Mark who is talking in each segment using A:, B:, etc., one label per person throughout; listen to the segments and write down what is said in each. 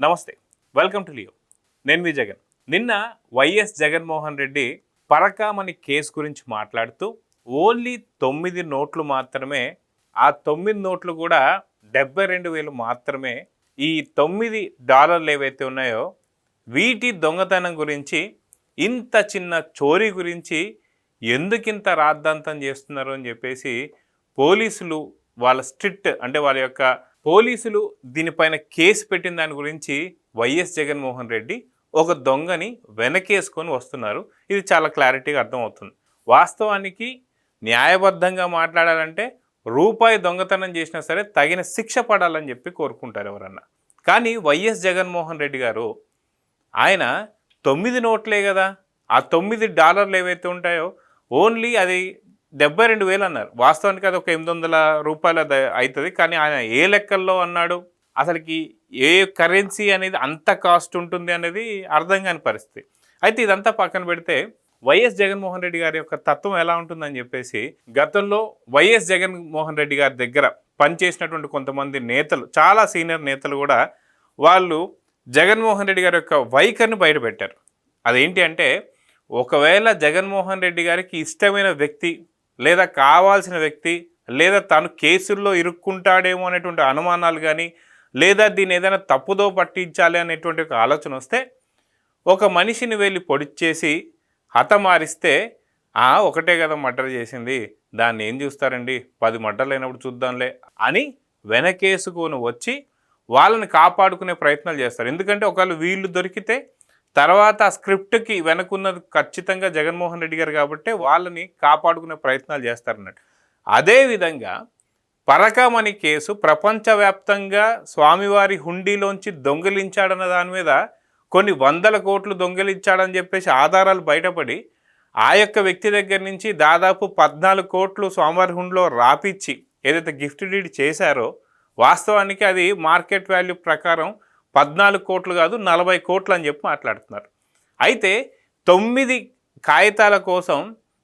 A: నమస్తే, welcome to Leo. నేను మీ జగన్. నిన్న వైఎస్ జగన్మోహన్ రెడ్డి పరకామణి కేసు గురించి మాట్లాడుతూ ఓన్లీ 9 నోట్లు మాత్రమే, ఆ 9 నోట్లు కూడా 72,000 మాత్రమే, ఈ $9 ఏవైతే ఉన్నాయో వీటి దొంగతనం గురించి, ఇంత చిన్న చోరీ గురించి ఎందుకింత రాద్ధాంతం చేస్తున్నారు అని చెప్పేసి పోలీసులు వాళ్ళ స్ట్రిక్ట్ అంటే వాళ్ళ యొక్క పోలీసులు దీనిపైన కేసు పెట్టిన దాని గురించి వైఎస్ జగన్మోహన్ రెడ్డి ఒక దొంగని వెనకేసుకొని వస్తున్నారు. ఇది చాలా క్లారిటీగా అర్థమవుతుంది. వాస్తవానికి న్యాయబద్ధంగా మాట్లాడాలంటే రూపాయి దొంగతనం చేసినా సరే తగిన శిక్ష పడాలని చెప్పి కోరుకుంటారు ఎవరన్నా. కానీ వైఎస్ జగన్మోహన్ రెడ్డి గారు ఆయన 9 నోట్లే కదా, ఆ $9 ఏవైతే ఉంటాయో ఓన్లీ అది 72,000 అన్నారు. వాస్తవానికి అది ఒక 800 రూపాయలు అవుతుంది. కానీ ఆయన ఏ లెక్కల్లో అన్నాడు, అసలుకి ఏ కరెన్సీ అనేది అంత కాస్ట్ ఉంటుంది అనేది అర్థం కాని పరిస్థితి. అయితే ఇదంతా పక్కన పెడితే వైఎస్ జగన్మోహన్ రెడ్డి గారి యొక్క తత్వం ఎలా ఉంటుందని చెప్పేసి, గతంలో వైఎస్ జగన్మోహన్ రెడ్డి గారి దగ్గర పనిచేసినటువంటి కొంతమంది నేతలు, చాలా సీనియర్ నేతలు కూడా వాళ్ళు జగన్మోహన్ రెడ్డి గారి యొక్క వైఖరిని బయటపెట్టారు. అదేంటి అంటే, ఒకవేళ జగన్మోహన్ రెడ్డి గారికి ఇష్టమైన వ్యక్తి లేదా కావాల్సిన వ్యక్తి లేదా తను కేసుల్లో ఇరుక్కుంటాడేమో అనేటువంటి అనుమానాలు కానీ, లేదా దీన్ని ఏదైనా తప్పుదో పట్టించాలి అనేటువంటి ఒక ఆలోచన వస్తే ఒక మనిషిని వెళ్ళి పొడిచేసి హతమారిస్తే ఒకటే కదా మర్డర్ చేసింది, దాన్ని ఏం చూస్తారండి, 10 మర్డర్లు అయినప్పుడు చూద్దాంలే అని వెనకేసుకొని వచ్చి వాళ్ళని కాపాడుకునే ప్రయత్నాలు చేస్తారు. ఎందుకంటే ఒకవేళ వీళ్ళు దొరికితే తర్వాత ఆ స్క్రిప్ట్కి వెనకున్నది ఖచ్చితంగా జగన్మోహన్ రెడ్డి గారు కాబట్టి వాళ్ళని కాపాడుకునే ప్రయత్నాలు చేస్తారన్నట్టు. అదేవిధంగా పరకామణి కేసు ప్రపంచవ్యాప్తంగా స్వామివారి హుండీలోంచి దొంగిలించాడన్న దాని మీద కొన్ని 100 కోట్లు దొంగిలించాడని చెప్పేసి ఆధారాలు బయటపడి ఆ యొక్క వ్యక్తి దగ్గర నుంచి దాదాపు 14 కోట్లు స్వామివారి హుండీలో రాపిచ్చి ఏదైతే గిఫ్ట్ డీడ్ చేశారో, వాస్తవానికి అది మార్కెట్ వాల్యూ ప్రకారం 14 కోట్లు కాదు 40 కోట్లు అని చెప్పి మాట్లాడుతున్నారు. అయితే 9 కాగితాల కోసం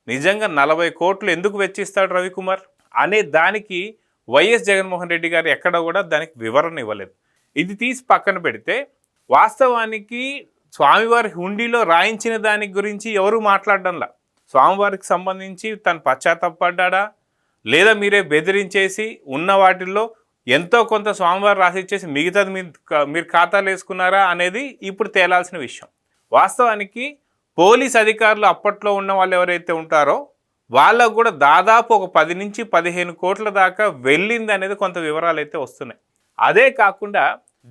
A: నిజంగా 40 కోట్లు ఎందుకు వెచ్చిస్తాడు రవికుమార్ అనే దానికి వైఎస్ జగన్మోహన్ రెడ్డి గారు ఎక్కడ కూడా దానికి వివరణ ఇవ్వలేదు. ఇది తీసి పక్కన పెడితే వాస్తవానికి స్వామివారి హుండీలో రాయించిన దాని గురించి ఎవరు మాట్లాడడంలా. స్వామివారికి సంబంధించి తను పశ్చాత్తాపడ్డా లేదా మీరే బెదిరించేసి ఉన్న వాటిల్లో ఎంతో కొంత స్వామివారు రాసిచ్చేసి మిగతాది మీరు ఖాతాలు వేసుకున్నారా అనేది ఇప్పుడు తేలాల్సిన విషయం. వాస్తవానికి పోలీస్ అధికారులు అప్పట్లో ఉన్న వాళ్ళు ఎవరైతే ఉంటారో వాళ్ళకు కూడా దాదాపు ఒక 10 నుంచి 15 కోట్ల దాకా వెళ్ళింది అనేది కొంత వివరాలు అయితే వస్తున్నాయి. అదే కాకుండా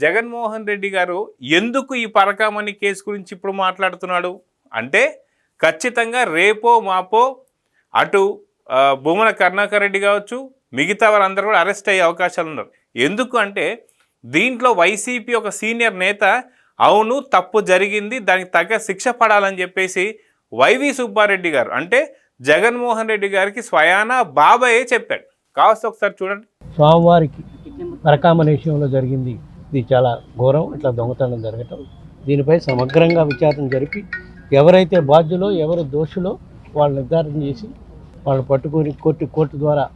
A: జగన్మోహన్ రెడ్డి గారు ఎందుకు ఈ పరకామణి కేసు గురించి ఇప్పుడు మాట్లాడుతున్నాడు అంటే, ఖచ్చితంగా రేపో మాపో అటు భూమన కరుణాకర్ రెడ్డి కావచ్చు, మిగతా వారందరూ కూడా అరెస్ట్ అయ్యే అవకాశాలు ఉన్నారు. ఎందుకు అంటే దీంట్లో వైసీపీ ఒక సీనియర్ నేత అవును తప్పు జరిగింది, దానికి తగ్గ శిక్ష పడాలని చెప్పేసి వైవి సుబ్బారెడ్డి గారు అంటే జగన్మోహన్ రెడ్డి గారికి స్వయానా బాబాయే చెప్పాడు. కావస్తే ఒకసారి చూడండి.
B: స్వామివారికి పరకామణి విషయంలో జరిగింది, ఇది చాలా ఘోరం. ఇట్లా దొంగతనం జరగటం, దీనిపై సమగ్రంగా విచారణ జరిపి ఎవరైతే బాధ్యులో ఎవరు దోషులో వాళ్ళు నిర్ధారణ చేసి వాళ్ళు పట్టుకొని కోర్టు ద్వారా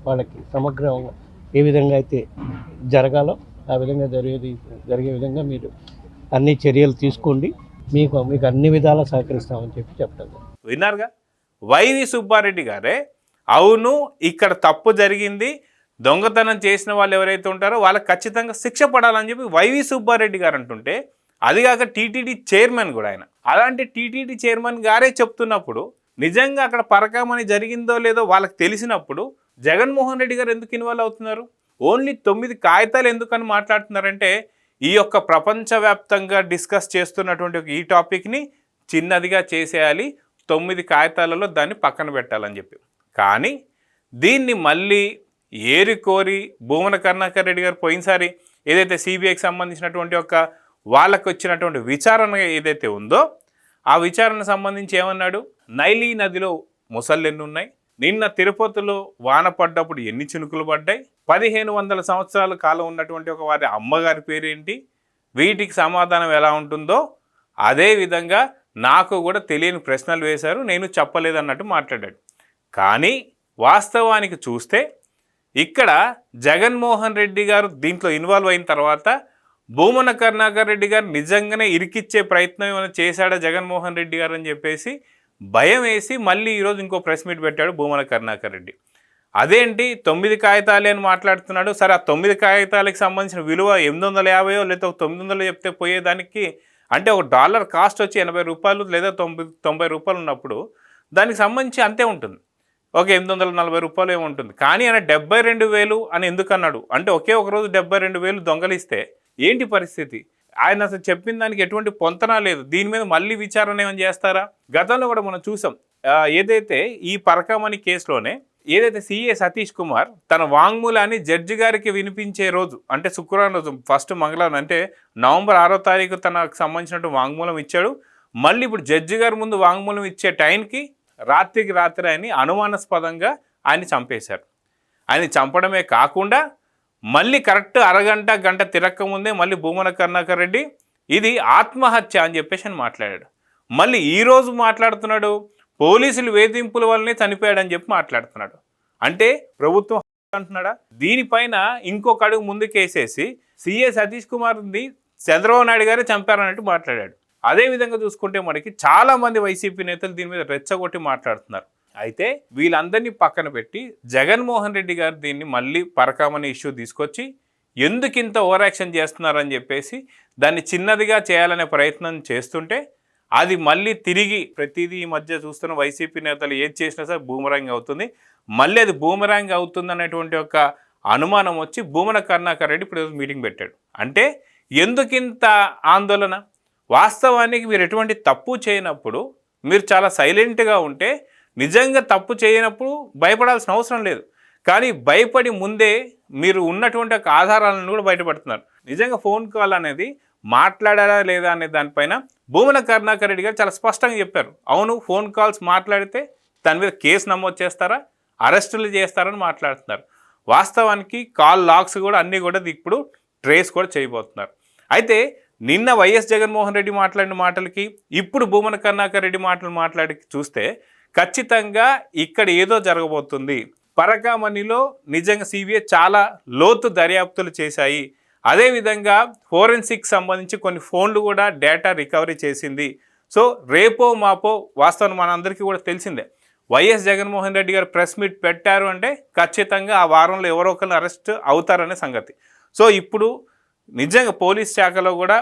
B: వాళ్ళకి సమగ్రంగా ఏ విధంగా అయితే జరగాలో ఆ విధంగా జరిగే విధంగా మీరు అన్ని చర్యలు తీసుకోండి, మీకు అన్ని విధాలా సహకరిస్తామని చెప్పడం.
A: విన్నారుగా, వైవి సుబ్బారెడ్డి గారే అవును ఇక్కడ తప్పు జరిగింది, దొంగతనం చేసిన వాళ్ళు ఎవరైతే ఉంటారో వాళ్ళకి ఖచ్చితంగా శిక్ష పడాలని చెప్పి వైవి సుబ్బారెడ్డి గారు అంటుంటే, అదిగాక టీటీడీ చైర్మన్ కూడా ఆయన, అలాంటి టీటీడీ చైర్మన్ గారే చెప్తున్నప్పుడు నిజంగా అక్కడ పరకామణి జరిగిందో లేదో వాళ్ళకి తెలిసినప్పుడు జగన్మోహన్ రెడ్డి గారు ఎందుకు ఇన్వాల్వ్ అవుతున్నారు? ఓన్లీ 9 కాగితాలు ఎందుకని మాట్లాడుతున్నారంటే, ఈ యొక్క ప్రపంచవ్యాప్తంగా డిస్కస్ చేస్తున్నటువంటి ఈ టాపిక్ని చిన్నదిగా చేసేయాలి, 9 కాగితాలలో దాన్ని పక్కన పెట్టాలని చెప్పి. కానీ దీన్ని మళ్ళీ ఏరికోరి భూమన కరుణాకర్ రెడ్డి గారు పోయినసారి ఏదైతే సిబిఐకి సంబంధించినటువంటి ఒక వాళ్ళకు వచ్చినటువంటి విచారణ ఏదైతే ఉందో ఆ విచారణ సంబంధించి ఏమన్నాడు, నైలీ నదిలో ముసళ్ళు ఎన్ని ఉన్నాయి, నిన్న తిరుపతిలో వాన పడ్డప్పుడు ఎన్ని చినుకులు పడ్డాయి, 1500 సంవత్సరాల కాలం ఉన్నటువంటి ఒక వారి అమ్మగారి పేరేంటి, వీటికి సమాధానం ఎలా ఉంటుందో అదేవిధంగా నాకు కూడా తెలియని ప్రశ్నలు వేశారు, నేను చెప్పలేదన్నట్టు మాట్లాడాడు. కానీ వాస్తవానికి చూస్తే ఇక్కడ జగన్మోహన్ రెడ్డి గారు దీంట్లో ఇన్వాల్వ్ అయిన తర్వాత భూమన కరుణాకర్ రెడ్డి గారు నిజంగానే ఇరికిచ్చే ప్రయత్నం ఏమైనా చేశాడా జగన్మోహన్ రెడ్డి గారు అని చెప్పేసి భయం వేసి మళ్ళీ ఈరోజు ఇంకో ప్రెస్ మీట్ పెట్టాడు భూమన కరుణాకర్ రెడ్డి. అదేంటి 9 కాగితాలే అని మాట్లాడుతున్నాడు. సరే ఆ 9 కాగితాలకు సంబంధించిన విలువ 850 లేదా 900 చెప్తే పోయేదానికి, అంటే ఒక డాలర్ కాస్ట్ వచ్చి 80 రూపాయలు లేదా 90 రూపాయలు ఉన్నప్పుడు దానికి సంబంధించి అంతే ఉంటుంది, ఒక 840 రూపాయలు ఏముంటుంది. కానీ ఆయన 72,000 అని ఎందుకు అన్నాడు అంటే ఒకే ఒక రోజు 72,000 దొంగలిస్తే ఏంటి పరిస్థితి? ఆయన అసలు చెప్పిన దానికి ఎటువంటి పొంతన లేదు. దీని మీద మళ్ళీ విచారణ ఏమైనా చేస్తారా? గతంలో కూడా మనం చూసాం, ఏదైతే ఈ పరకామణి కేసులోనే ఏదైతే సిఏ సతీష్ కుమార్ తన వాంగ్మూలాన్ని జడ్జి గారికి వినిపించే రోజు, అంటే శుక్రవారం రోజు, ఫస్ట్ మంగళవారం అంటే నవంబర్ 6వ తారీఖు తనకు సంబంధించినట్టు వాంగ్మూలం ఇచ్చాడు. మళ్ళీ ఇప్పుడు జడ్జి గారి ముందు వాంగ్మూలం ఇచ్చే టైంకి రాత్రికి రాత్రి ఆయన్ని అనుమానాస్పదంగా ఆయన చంపేశారు. ఆయన చంపడమే కాకుండా మళ్ళీ కరెక్ట్ అరగంట గంట తిరక్క ముందే మళ్ళీ భూమన కరుణాకర్ రెడ్డి ఇది ఆత్మహత్య అని చెప్పేసి అని మాట్లాడాడు. మళ్ళీ ఈరోజు మాట్లాడుతున్నాడు పోలీసులు వేధింపుల వల్లనే చనిపోయాడని చెప్పి మాట్లాడుతున్నాడు. అంటే ప్రభుత్వం అంటున్నాడా? దీనిపైన ఇంకొక అడుగు ముందుకేసేసి సిఏ సతీష్ కుమార్ని చంద్రబాబు నాయుడు గారే చంపారన్నట్టు మాట్లాడాడు. అదేవిధంగా చూసుకుంటే మనకి చాలామంది వైసీపీ నేతలు దీని మీద రెచ్చగొట్టి మాట్లాడుతున్నారు. అయితే వీళ్ళందరినీ పక్కన పెట్టి జగన్మోహన్ రెడ్డి గారు దీన్ని మళ్ళీ పరకామణి ఇష్యూ తీసుకొచ్చి ఎందుకింత ఓవర్ యాక్షన్ చేస్తున్నారని చెప్పేసి దాన్ని చిన్నదిగా చేయాలనే ప్రయత్నం చేస్తుంటే అది మళ్ళీ తిరిగి ప్రతిదీ ఈ మధ్య చూస్తున్న వైసీపీ నేతలు ఏది చేసినా సరే బూమరాంగ్ అవుతుంది. మళ్ళీ అది బూమరాంగ్ అవుతుంది అనేటువంటి ఒక అనుమానం వచ్చి భూమన కరుణాకర్ రెడ్డి ఇప్పుడు మీటింగ్ పెట్టాడు. అంటే ఎందుకింత ఆందోళన? వాస్తవానికి మీరు ఎటువంటి తప్పు చేయనప్పుడు మీరు చాలా సైలెంట్గా ఉంటే, నిజంగా తప్పు చేయనప్పుడు భయపడాల్సిన అవసరం లేదు. కానీ భయపడి ముందే మీరు ఉన్నటువంటి ఒక ఆధారాలను కూడా బయటపడుతున్నారు. నిజంగా ఫోన్ కాల్ అనేది మాట్లాడారా లేదా అనే దానిపైన భూమన కరుణాకర్ రెడ్డి గారు చాలా స్పష్టంగా చెప్పారు. అవును, ఫోన్ కాల్స్ మాట్లాడితే దాని మీద కేసు నమోదు చేస్తారా, అరెస్టులు చేస్తారని మాట్లాడుతున్నారు. వాస్తవానికి కాల్ లాగ్స్ కూడా అన్నీ కూడా ఇప్పుడు ట్రేస్ కూడా చేయబోతున్నారు. అయితే నిన్న వైఎస్ జగన్మోహన్ రెడ్డి మాట్లాడిన మాటలకి ఇప్పుడు భూమన కరుణాకర్ రెడ్డి మాట్లాడి చూస్తే ఖచ్చితంగా ఇక్కడ ఏదో జరగబోతుంది. పరకామణిలో నిజంగా సిబిఐ చాలా లోతు దర్యాప్తులు చేశాయి. అదేవిధంగా ఫోరెన్సిక్ సంబంధించి కొన్ని ఫోన్లు కూడా డేటా రికవరీ చేసింది. సో రేపో మాపో వాస్తవం మనందరికీ కూడా తెలిసిందే, వైఎస్ జగన్మోహన్ రెడ్డి గారు ప్రెస్ మీట్ పెట్టారు అంటే ఖచ్చితంగా ఆ వారంలో ఎవరో ఒకరు అరెస్ట్ అవుతారనే సంగతి. సో ఇప్పుడు నిజంగా పోలీస్ శాఖలో కూడా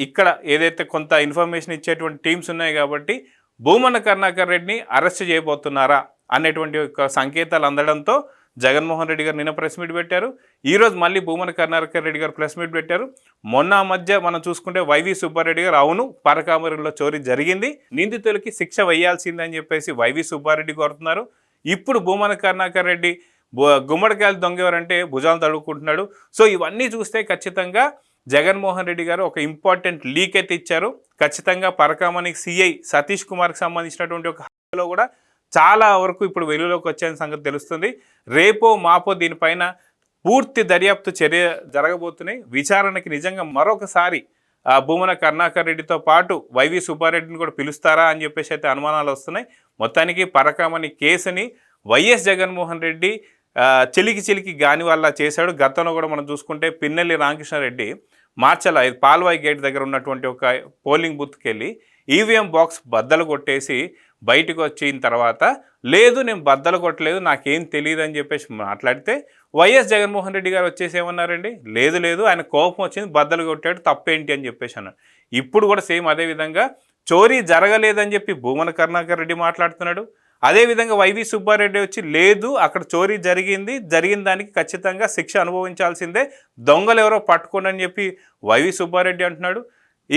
A: ఇక్కడ ఏదైతే కొంత ఇన్ఫర్మేషన్ ఇచ్చేటువంటి టీమ్స్ ఉన్నాయి కాబట్టి భూమన కరుణాకర్ రెడ్డిని అరెస్ట్ చేయబోతున్నారా అనేటువంటి ఒక సంకేతాలు అందడంతో జగన్మోహన్ రెడ్డి గారు నిన్న ప్రెస్ మీట్ పెట్టారు. ఈరోజు మళ్ళీ భూమన కరుణాకర్ రెడ్డి గారు ప్రెస్ మీట్ పెట్టారు. మొన్న మధ్య మనం చూసుకుంటే వైవి సుబ్బారెడ్డి గారు అవును పరకామణిలో చోరీ జరిగింది, నిందితులకి శిక్ష వేయాల్సిందని చెప్పేసి వైవి సుబ్బారెడ్డి కోరుతున్నారు. ఇప్పుడు భూమన కరుణాకర్ రెడ్డి గుమ్మడికాయలు దొంగెవరంటే భుజాలు తడుపుకుంటున్నాడు. సో ఇవన్నీ చూస్తే ఖచ్చితంగా జగన్మోహన్ రెడ్డి గారు ఒక ఇంపార్టెంట్ లీక్ అయితే ఇచ్చారు. ఖచ్చితంగా పరకామణికి సిఐ సతీష్ కుమార్కి సంబంధించినటువంటి ఒక హత్యలో కూడా చాలా వరకు ఇప్పుడు వెలుగులోకి వచ్చే సంగతి తెలుస్తుంది. రేపో మాపో దీనిపైన పూర్తి దర్యాప్తు చర్య జరగబోతున్నాయి. విచారణకి నిజంగా మరొకసారి భూమన కరుణాకర్ రెడ్డితో పాటు వైవి సుబ్బారెడ్డిని కూడా పిలుస్తారా అని చెప్పేసి అయితే అనుమానాలు వస్తున్నాయి. మొత్తానికి పరకామణి కేసుని వైఎస్ జగన్మోహన్ రెడ్డి చిలికి గాని వల్ల చేశాడు. గతంలో కూడా మనం చూసుకుంటే పిన్నెల్లి రామకృష్ణారెడ్డి మార్చల పాల్వాయి గేట్ దగ్గర ఉన్నటువంటి ఒక పోలింగ్ బూత్కి వెళ్ళి ఈవీఎం బాక్స్ బద్దలు కొట్టేసి బయటకు వచ్చిన తర్వాత లేదు నేను బద్దలు కొట్టలేదు నాకేం తెలియదు అని చెప్పేసి మాట్లాడితే వైఎస్ జగన్మోహన్ రెడ్డి గారు వచ్చేసి ఏమన్నారండి, లేదు ఆయన కోపం వచ్చింది బద్దలు కొట్టాడు తప్పేంటి అని చెప్పేసి అన్నాడు. ఇప్పుడు కూడా సేమ్ అదేవిధంగా చోరీ జరగలేదని చెప్పి భూమన కరుణాకర్ రెడ్డి మాట్లాడుతున్నాడు. అదేవిధంగా వైవి సుబ్బారెడ్డి వచ్చి లేదు అక్కడ చోరీ జరిగిన దానికి ఖచ్చితంగా శిక్ష అనుభవించాల్సిందే, దొంగలు ఎవరో పట్టుకోండి అని చెప్పి వైవి సుబ్బారెడ్డి అంటున్నాడు.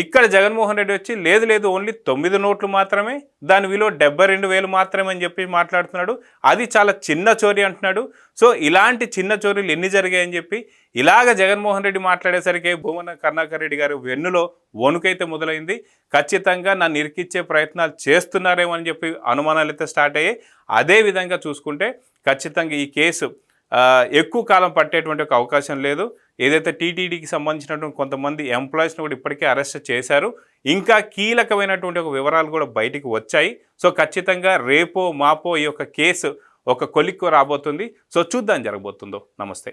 A: ఇక్కడ జగన్మోహన్ రెడ్డి వచ్చి లేదు ఓన్లీ 9 నోట్లు మాత్రమే, దాని విలువ 72,000 మాత్రమే అని చెప్పి మాట్లాడుతున్నాడు. అది చాలా చిన్న చోరీ అంటున్నాడు. సో ఇలాంటి చిన్న చోరీలు ఎన్ని జరిగాయని చెప్పి ఇలాగ జగన్మోహన్ రెడ్డి మాట్లాడేసరికి భూమన కరుణాకర్ రెడ్డి గారి వెన్నులో వణుకైతే మొదలైంది. ఖచ్చితంగా నన్ను ఇరికిచ్చే ప్రయత్నాలు చేస్తున్నారేమో అని చెప్పి అనుమానాలు అయితే స్టార్ట్ అయ్యాయి. అదేవిధంగా చూసుకుంటే ఖచ్చితంగా ఈ కేసు ఎక్కువ కాలం పట్టేటువంటి ఒక అవకాశం లేదు. ఏదైతే టీటీడీకి సంబంధించినటువంటి కొంతమంది ఎంప్లాయీస్ని కూడా ఇప్పటికే అరెస్ట్ చేశారు. ఇంకా కీలకమైనటువంటి ఒక వివరాలు కూడా బయటికి వచ్చాయి. సో ఖచ్చితంగా రేపో మాపో ఈ యొక్క కేసు ఒక కొలిక్కు రాబోతుంది. సో చూద్దాం జరగబోతుందో. నమస్తే.